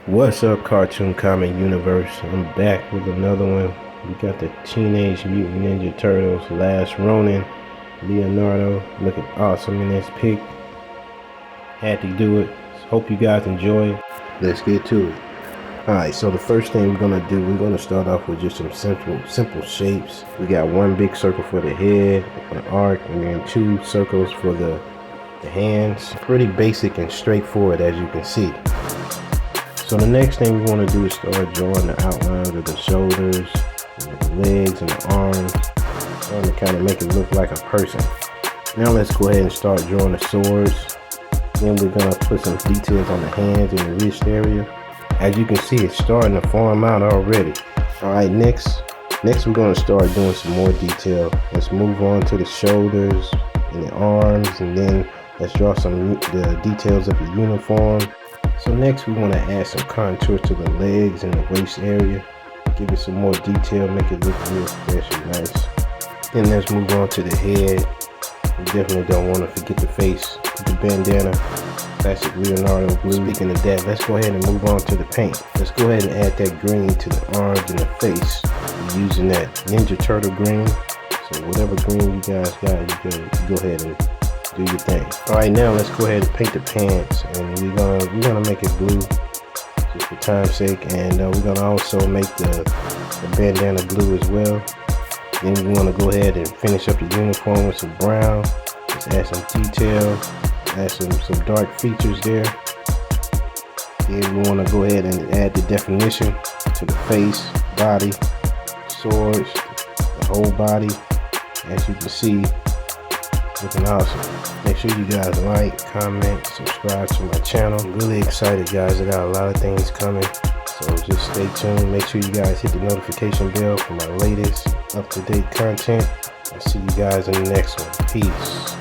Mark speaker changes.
Speaker 1: What's up, Cartoon Comic Universe? I'm back with another one. We got the Teenage Mutant Ninja Turtles Last Ronin. Leonardo looking awesome in this pic. Had to do it. Hope you guys enjoy. Let's get to it. Alright, so the first thing we're gonna do, we're gonna start off with just some simple shapes. We got one big circle for the head, an arc, and then two circles for the hands. Pretty basic and straightforward, as you can see. So the next thing we want to do is start drawing the outlines of the shoulders, and the legs, and the arms, trying to kind of make it look like a person. Now let's go ahead and start drawing the swords. Then we're going to put some details on the hands and the wrist area. As you can see, it's starting to form out already. Alright, next we're going to start doing some more detail. Let's move on to the shoulders and the arms, and then let's draw the details of the uniform. So next we want to add some contour to the legs and the waist area. Give it some more detail, make it look real fresh and nice. Then let's move on to the head. We definitely don't want to forget the face. Put the bandana, classic Leonardo blue. Speaking of that, let's go ahead and move on to the paint. Let's go ahead and add that green to the arms and the face. We're using that Ninja Turtle green. So whatever green you guys got, you can go ahead and do your thing. Alright, now let's go ahead and paint the pants, and we're gonna make it blue just for time's sake, and we're gonna also make the bandana blue as well. Then we want to go ahead and finish up the uniform with some brown. Let's add some detail, add some dark features there. Then we want to go ahead and add the definition to the face, body, swords, the whole body. As you can see, looking awesome. Make sure you guys like, comment, subscribe to my channel. I'm really excited, guys. I got a lot of things coming, so just stay tuned. Make sure you guys hit the notification bell for my latest up-to-date content. I'll see you guys in the next one. Peace.